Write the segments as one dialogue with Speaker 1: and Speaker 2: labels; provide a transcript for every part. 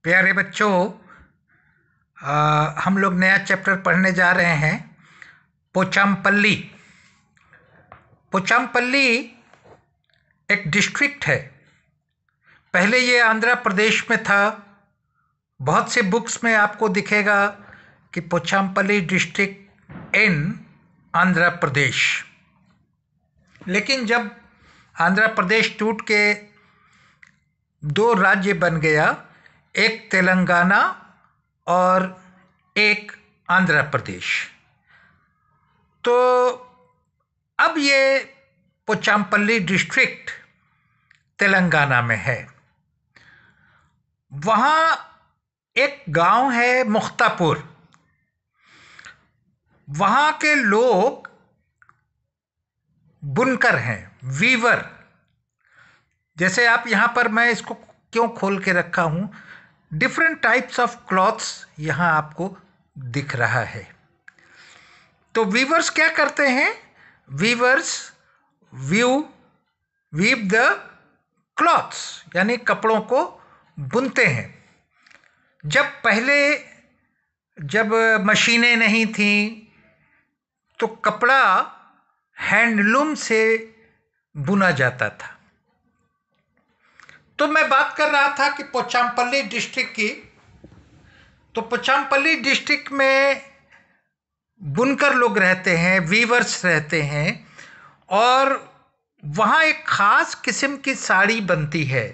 Speaker 1: प्यारे बच्चों, हम लोग नया चैप्टर पढ़ने जा रहे हैं। पोचामपल्ली। पोचामपल्ली एक डिस्ट्रिक्ट है। पहले ये आंध्र प्रदेश में था। बहुत से बुक्स में आपको दिखेगा कि पोचामपल्ली डिस्ट्रिक्ट इन आंध्र प्रदेश। लेकिन जब आंध्र प्रदेश टूट के दो राज्य बन गया, एक तेलंगाना और एक आंध्र प्रदेश, तो अब ये पोचामपल्ली डिस्ट्रिक्ट तेलंगाना में है। वहाँ एक गांव है मुक्तापुर। वहाँ के लोग बुनकर हैं, वीवर। जैसे आप यहाँ पर, मैं इसको क्यों खोल के रखा हूँ, डिफरेंट टाइप्स ऑफ क्लॉथ्स यहाँ आपको दिख रहा है। तो वीवर्स क्या करते हैं? वीवर्स वीव द क्लॉथ्स, यानी कपड़ों को बुनते हैं। जब मशीनें नहीं थी तो कपड़ा हैंडलूम से बुना जाता था। तो मैं बात कर रहा था कि पोचामपल्ली डिस्ट्रिक्ट की। तो पोचामपल्ली डिस्ट्रिक्ट में बुनकर लोग रहते हैं, वीवर्स रहते हैं, और वहाँ एक ख़ास किस्म की साड़ी बनती है।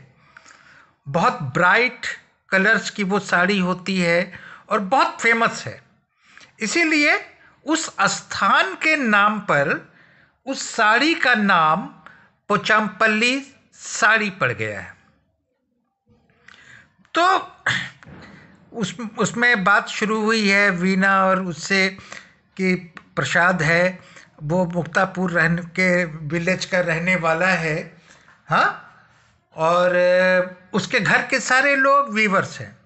Speaker 1: बहुत ब्राइट कलर्स की वो साड़ी होती है और बहुत फेमस है। इसीलिए उस स्थान के नाम पर उस साड़ी का नाम पोचामपल्ली साड़ी पड़ गया है। तो उसमें बात शुरू हुई है वीणा और उससे कि प्रसाद है, वो मुक्तापुर के विलेज का रहने वाला है। हाँ, और उसके घर के सारे लोग वीवर्स हैं।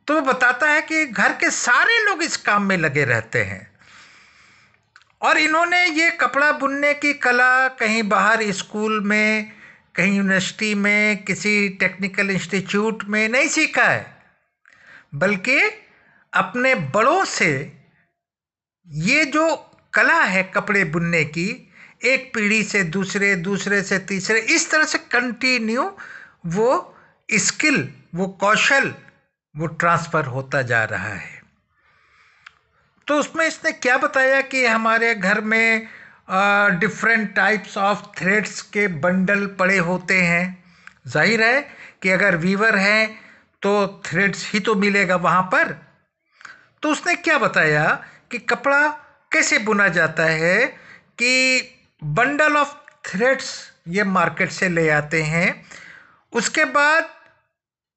Speaker 1: तो वो बताता है कि घर के सारे लोग इस काम में लगे रहते हैं, और इन्होंने ये कपड़ा बुनने की कला कहीं बाहर स्कूल में, कहीं यूनिवर्सिटी में, किसी टेक्निकल इंस्टीट्यूट में नहीं सीखा है, बल्कि अपने बड़ों से ये जो कला है कपड़े बुनने की, एक पीढ़ी से दूसरे, दूसरे से तीसरे, इस तरह से कंटिन्यू वो स्किल, वो कौशल, वो ट्रांसफ़र होता जा रहा है। तो उसमें इसने क्या बताया कि हमारे घर में डिफरेंट टाइप्स ऑफ थ्रेड्स के बंडल पड़े होते हैं। जाहिर है कि अगर वीवर है तो थ्रेड्स ही तो मिलेगा वहाँ पर। तो उसने क्या बताया कि कपड़ा कैसे बुना जाता है, कि बंडल ऑफ थ्रेड्स ये मार्केट से ले आते हैं। उसके बाद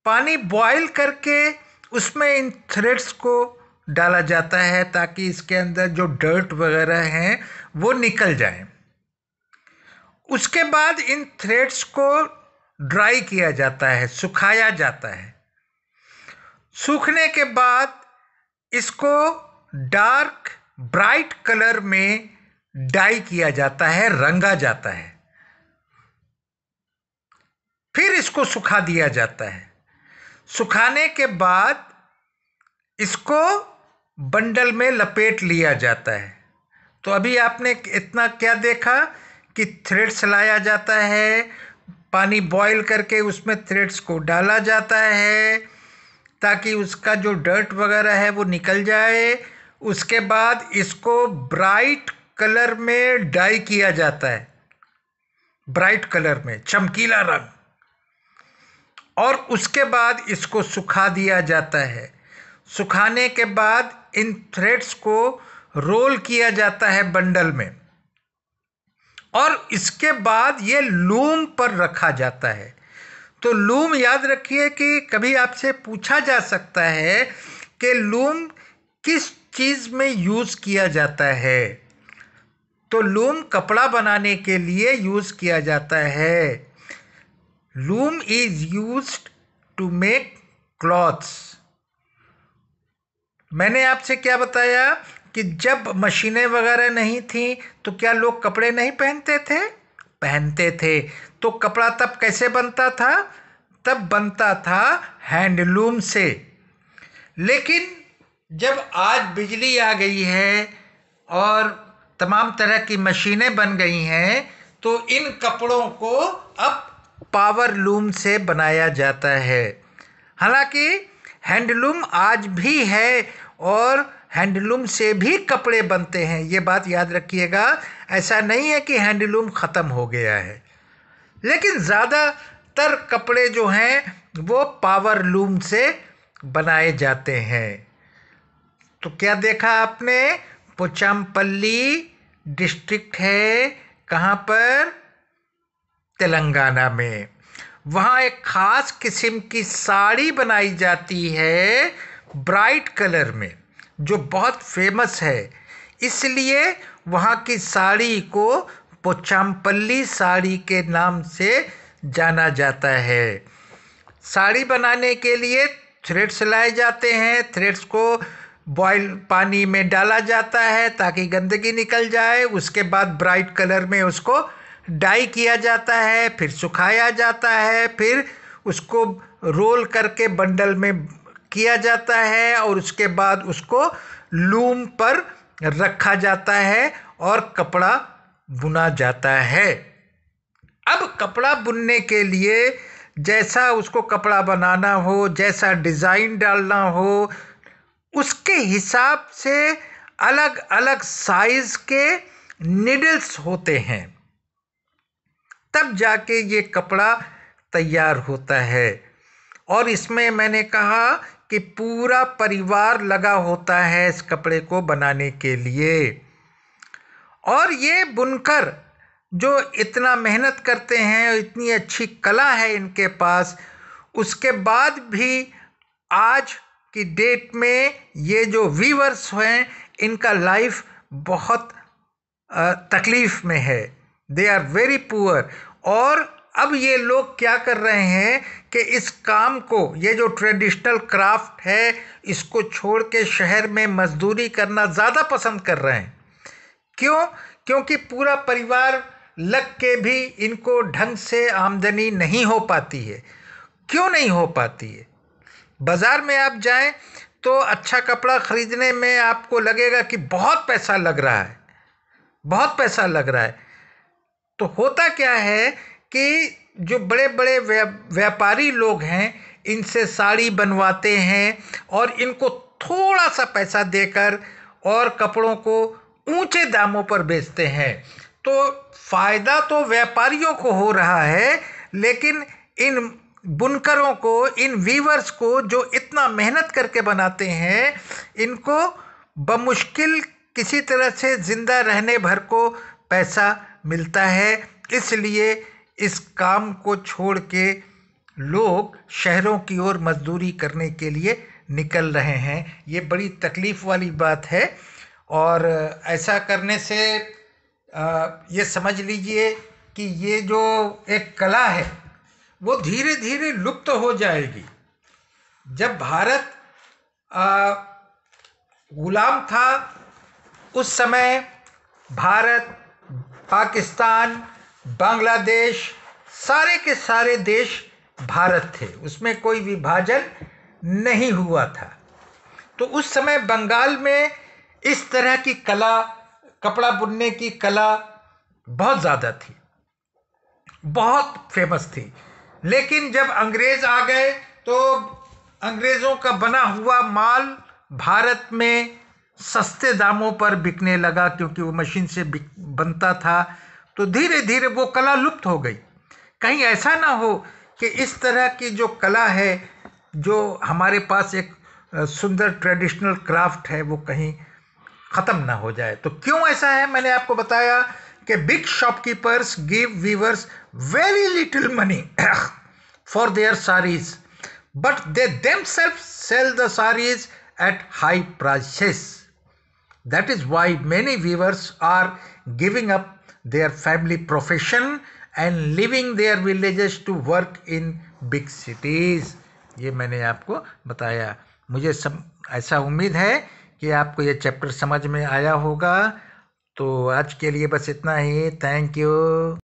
Speaker 1: पानी बॉयल करके उसमें इन थ्रेड्स को डाला जाता है ताकि इसके अंदर जो डर्ट वगैरह हैं वो निकल जाए। उसके बाद इन थ्रेड्स को ड्राई किया जाता है, सुखाया जाता है। सूखने के बाद इसको डार्क ब्राइट कलर में डाई किया जाता है, रंगा जाता है। फिर इसको सुखा दिया जाता है। सुखाने के बाद इसको बंडल में लपेट लिया जाता है। तो अभी आपने इतना क्या देखा कि थ्रेड्स लाया जाता है, पानी बॉईल करके उसमें थ्रेड्स को डाला जाता है ताकि उसका जो डर्ट वगैरह है वो निकल जाए। उसके बाद इसको ब्राइट कलर में डाई किया जाता है, ब्राइट कलर में, चमकीला रंग, और उसके बाद इसको सुखा दिया जाता है। सुखाने के बाद इन थ्रेड्स को रोल किया जाता है बंडल में, और इसके बाद ये लूम पर रखा जाता है। तो लूम, याद रखिए कि कभी आपसे पूछा जा सकता है कि लूम किस चीज़ में यूज़ किया जाता है। तो लूम कपड़ा बनाने के लिए यूज़ किया जाता है। Loom is used to make clothes. मैंने आपसे क्या बताया कि जब मशीनें वगैरह नहीं थी तो क्या लोग कपड़े नहीं पहनते थे? पहनते थे। तो कपड़ा तब कैसे बनता था? तब बनता था हैंडलूम से। लेकिन जब आज बिजली आ गई है और तमाम तरह की मशीनें बन गई हैं, तो इन कपड़ों को अब पावर लूम से बनाया जाता है। हालांकि हैंडलूम आज भी है और हैंडलूम से भी कपड़े बनते हैं, ये बात याद रखिएगा। ऐसा नहीं है कि हैंडलूम ख़त्म हो गया है, लेकिन ज़्यादातर कपड़े जो हैं वो पावर लूम से बनाए जाते हैं। तो क्या देखा आपने, पोचामपल्ली डिस्ट्रिक्ट है कहाँ पर, तेलंगाना में। वहाँ एक ख़ास किस्म की साड़ी बनाई जाती है ब्राइट कलर में, जो बहुत फेमस है। इसलिए वहाँ की साड़ी को पोचामपल्ली साड़ी के नाम से जाना जाता है। साड़ी बनाने के लिए थ्रेड्स लाए जाते हैं। थ्रेड्स को बॉयल पानी में डाला जाता है ताकि गंदगी निकल जाए। उसके बाद ब्राइट कलर में उसको डाई किया जाता है, फिर सुखाया जाता है, फिर उसको रोल करके बंडल में किया जाता है और उसके बाद उसको लूम पर रखा जाता है और कपड़ा बुना जाता है। अब कपड़ा बुनने के लिए जैसा उसको कपड़ा बनाना हो, जैसा डिज़ाइन डालना हो, उसके हिसाब से अलग अलग साइज के निडल्स होते हैं, तब जाके ये कपड़ा तैयार होता है। और इसमें मैंने कहा कि पूरा परिवार लगा होता है इस कपड़े को बनाने के लिए। और ये बुनकर जो इतना मेहनत करते हैं, इतनी अच्छी कला है इनके पास, उसके बाद भी आज की डेट में ये जो वीवर्स हैं, इनका लाइफ बहुत तकलीफ़ में है। They are very poor. और अब ये लोग क्या कर रहे हैं कि इस काम को, ये जो ट्रेडिशनल क्राफ्ट है, इसको छोड़ के शहर में मजदूरी करना ज़्यादा पसंद कर रहे हैं। क्यों? क्योंकि पूरा परिवार लग के भी इनको ढंग से आमदनी नहीं हो पाती है। क्यों नहीं हो पाती है? बाज़ार में आप जाएं तो अच्छा कपड़ा ख़रीदने में आपको लगेगा कि बहुत पैसा लग रहा है, बहुत पैसा लग रहा है। तो होता क्या है कि जो बड़े बड़े व्यापारी लोग हैं, इनसे साड़ी बनवाते हैं और इनको थोड़ा सा पैसा देकर और कपड़ों को ऊंचे दामों पर बेचते हैं। तो फ़ायदा तो व्यापारियों को हो रहा है, लेकिन इन बुनकरों को, इन वीवर्स को जो इतना मेहनत करके बनाते हैं, इनको बमुश्किल किसी तरह से ज़िंदा रहने भर को पैसा मिलता है। इसलिए इस काम को छोड़ के लोग शहरों की ओर मजदूरी करने के लिए निकल रहे हैं। ये बड़ी तकलीफ़ वाली बात है। और ऐसा करने से ये समझ लीजिए कि ये जो एक कला है वो धीरे धीरे लुप्त हो जाएगी। जब भारत गुलाम था, उस समय भारत, पाकिस्तान, बांग्लादेश, सारे के सारे देश भारत थे, उसमें कोई विभाजन नहीं हुआ था। तो उस समय बंगाल में इस तरह की कला, कपड़ा बुनने की कला बहुत ज़्यादा थी, बहुत फेमस थी। लेकिन जब अंग्रेज़ आ गए तो अंग्रेज़ों का बना हुआ माल भारत में सस्ते दामों पर बिकने लगा, क्योंकि वो मशीन से बनता था। तो धीरे धीरे वो कला लुप्त हो गई। कहीं ऐसा ना हो कि इस तरह की जो कला है, जो हमारे पास एक सुंदर ट्रेडिशनल क्राफ्ट है, वो कहीं ख़त्म ना हो जाए। तो क्यों ऐसा है, मैंने आपको बताया कि big shopkeepers give weavers very little money for their saris, but they themselves sell the sarees at high prices. That is why many weavers are giving up their family profession and leaving their villages to work in big cities. ये मैंने आपको बताया। मुझे ऐसा उम्मीद है कि आपको ये चैप्टर समझ में आया होगा। तो आज के लिए बस इतना ही। Thank you.